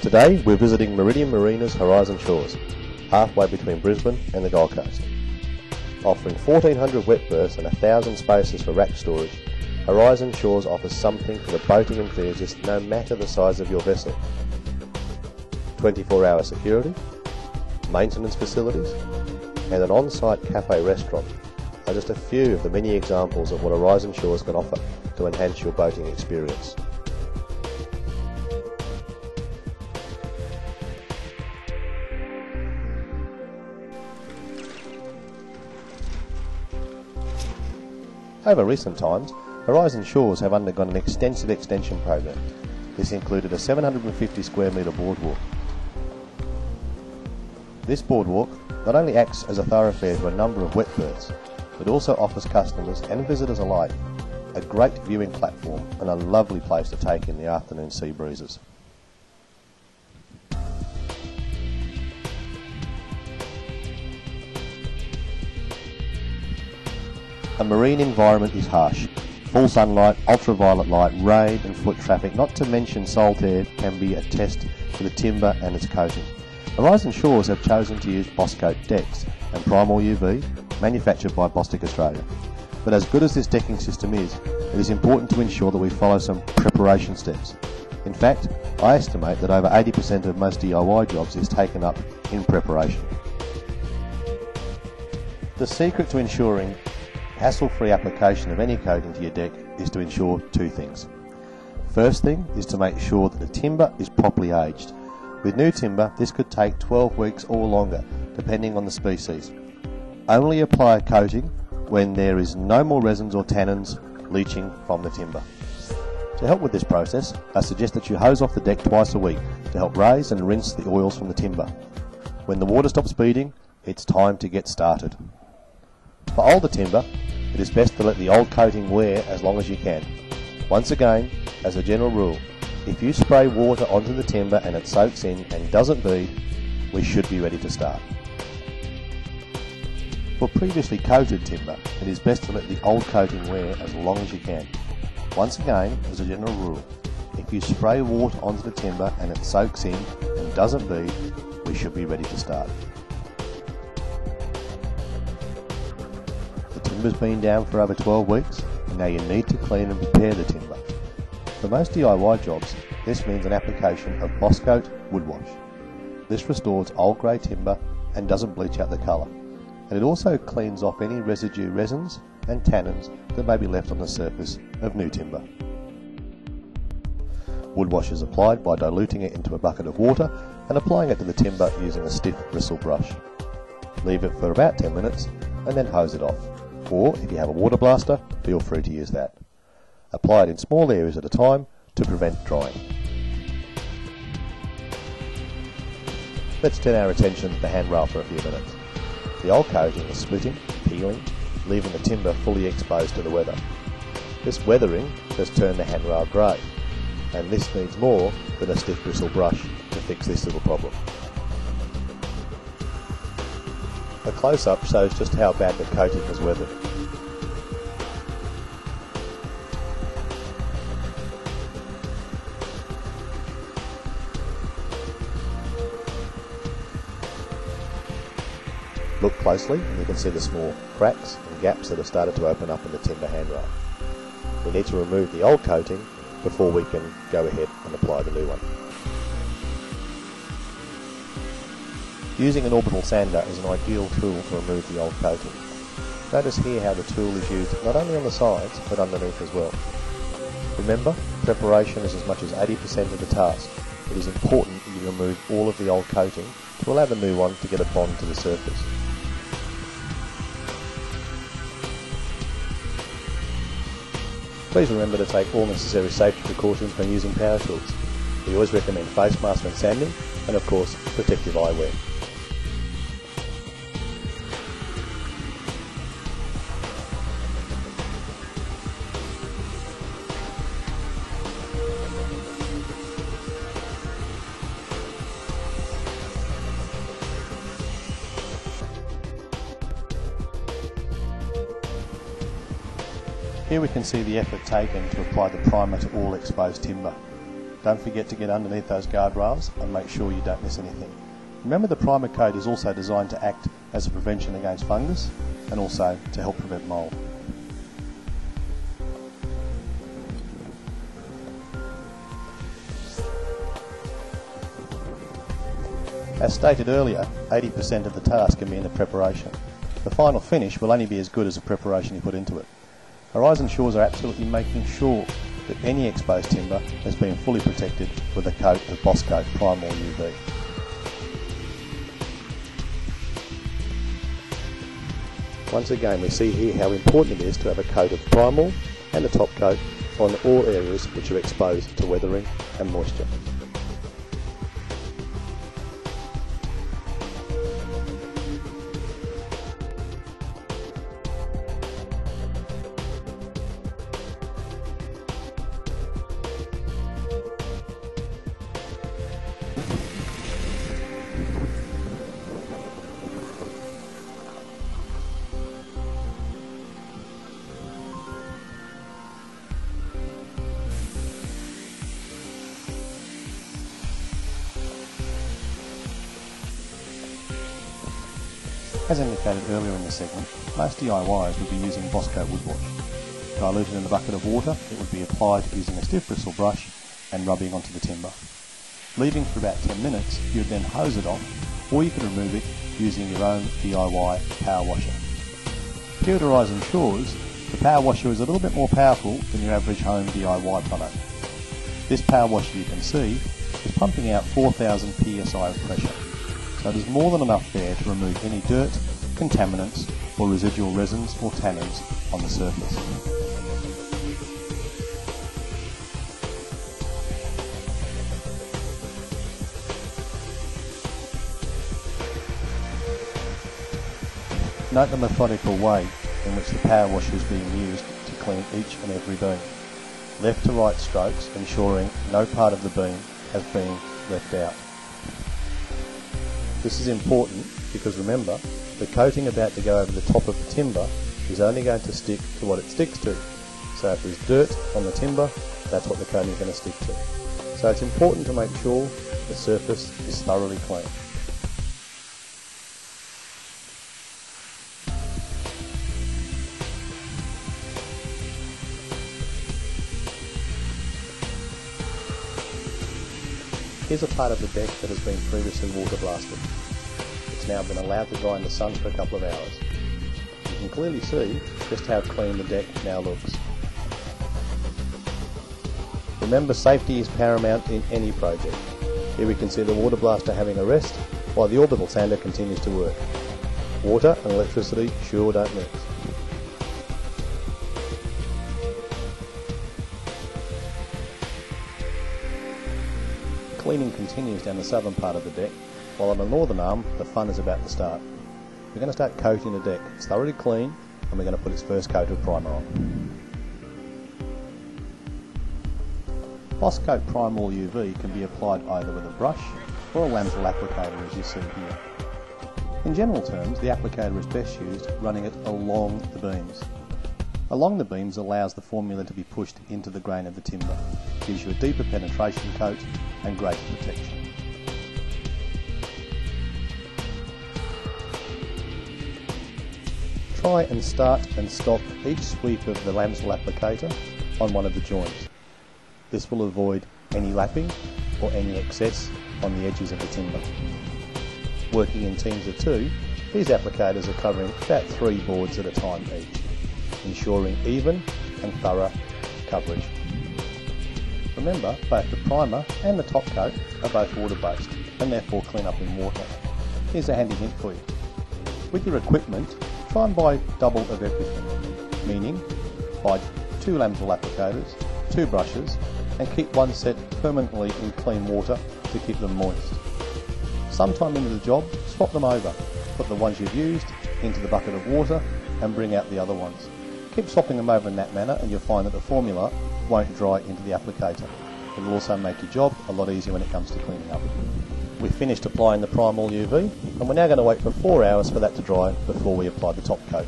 Today we're visiting Meridian Marina's Horizon Shores, halfway between Brisbane and the Gold Coast. Offering 1,400 wet berths and 1,000 spaces for rack storage, Horizon Shores offers something for the boating enthusiast no matter the size of your vessel. 24-hour security, maintenance facilities, and an on-site cafe restaurant are just a few of the many examples of what Horizon Shores can offer to enhance your boating experience. Over recent times, Horizon Shores have undergone an extensive extension program. This included a 750 square metre boardwalk. This boardwalk not only acts as a thoroughfare to a number of wet berths, but also offers customers and visitors alike a great viewing platform and a lovely place to take in the afternoon sea breezes. A marine environment is harsh. Full sunlight, ultraviolet light, rain and foot traffic, not to mention salt air, can be a test for the timber and its coating. Horizon Shores have chosen to use Boscote Decks and Primal UV, manufactured by Bostik Australia. But as good as this decking system is, it is important to ensure that we follow some preparation steps. In fact, I estimate that over 80% of most DIY jobs is taken up in preparation. The secret to ensuring hassle-free application of any coating to your deck is to ensure two things. First thing is to make sure that the timber is properly aged. With new timber, this could take 12 weeks or longer, depending on the species. Only apply a coating when there is no more resins or tannins leaching from the timber. To help with this process, I suggest that you hose off the deck twice a week to help raise and rinse the oils from the timber. When the water stops beading, it's time to get started. For older timber, it is best to let the old coating wear as long as you can. Once again, as a general rule, if you spray water onto the timber and it soaks in and doesn't bead, we should be ready to start. For previously coated timber, it is best to let the old coating wear as long as you can. Once again, as a general rule, if you spray water onto the timber and it soaks in and doesn't bead, we should be ready to start. The timber's been down for over 12 weeks, and now you need to clean and prepare the timber. For most DIY jobs, this means an application of Boscote wood wash. This restores old grey timber and doesn't bleach out the colour, and it also cleans off any residue resins and tannins that may be left on the surface of new timber. Wood wash is applied by diluting it into a bucket of water and applying it to the timber using a stiff bristle brush. Leave it for about 10 minutes and then hose it off, or if you have a water blaster, feel free to use that. Apply it in small areas at a time to prevent drying. Let's turn our attention to the handrail for a few minutes. The old coating is splitting, peeling, leaving the timber fully exposed to the weather. This weathering has turned the handrail grey, and this needs more than a stiff bristle brush to fix this little problem. A close-up shows just how bad the coating has weathered. Look closely and you can see the small cracks and gaps that have started to open up in the timber handrail. We need to remove the old coating before we can go ahead and apply the new one. Using an orbital sander is an ideal tool to remove the old coating. Notice here how the tool is used not only on the sides but underneath as well. Remember, preparation is as much as 80% of the task. It is important that you remove all of the old coating to allow the new one to get a bond to the surface. Please remember to take all necessary safety precautions when using power tools. We always recommend face masks when sanding and of course protective eyewear. Here we can see the effort taken to apply the primer to all exposed timber. Don't forget to get underneath those guardrails and make sure you don't miss anything. Remember, the primer coat is also designed to act as a prevention against fungus and also to help prevent mould. As stated earlier, 80% of the task can be in the preparation. The final finish will only be as good as the preparation you put into it. Horizon Shores are absolutely making sure that any exposed timber has been fully protected with a coat of Boscote Primal UV. Once again, we see here how important it is to have a coat of Primal and a top coat on all areas which are exposed to weathering and moisture. As indicated earlier in the segment, most DIYers would be using Boscote wood wash. Diluted in a bucket of water, it would be applied using a stiff bristle brush and rubbing onto the timber. Leaving for about 10 minutes, you would then hose it off, or you could remove it using your own DIY power washer. Here at Horizon Shores, the power washer is a little bit more powerful than your average home DIY product. This power washer, you can see, is pumping out 4,000 psi of pressure. So there's more than enough there to remove any dirt, contaminants or residual resins or tannins on the surface. Note the methodical way in which the power washer is being used to clean each and every beam. Left to right strokes, ensuring no part of the beam has been left out. This is important because remember, the coating about to go over the top of the timber is only going to stick to what it sticks to. So if there's dirt on the timber, that's what the coating is going to stick to. So it's important to make sure the surface is thoroughly clean. Here's a part of the deck that has been previously water blasted. It's now been allowed to dry in the sun for a couple of hours. You can clearly see just how clean the deck now looks. Remember, safety is paramount in any project. Here we can see the water blaster having a rest while the orbital sander continues to work. Water and electricity sure don't mix. Cleaning continues down the southern part of the deck, while on the northern arm the fun is about to start. We're going to start coating the deck. It's thoroughly clean and we're going to put its first coat of primer on. Boscote Primal UV can be applied either with a brush or a lambswool applicator, as you see here. In general terms, the applicator is best used running it along the beams. Along the beams allows the formula to be pushed into the grain of the timber, gives you a deeper penetration coat and greater protection. Try and start and stop each sweep of the lambswool applicator on one of the joints. This will avoid any lapping or any excess on the edges of the timber. Working in teams of 2, these applicators are covering about 3 boards at a time each, ensuring even and thorough coverage. Remember, both the primer and the top coat are both water-based and therefore clean up in water. Here's a handy hint for you. With your equipment, try and buy double of everything, meaning buy 2 lambswool applicators, 2 brushes, and keep one set permanently in clean water to keep them moist. Sometime into the job, swap them over. Put the ones you've used into the bucket of water and bring out the other ones. Keep swapping them over in that manner and you'll find that the formula won't dry into the applicator. It will also make your job a lot easier when it comes to cleaning up. We've finished applying the Primal UV and we're now going to wait for 4 hours for that to dry before we apply the top coat.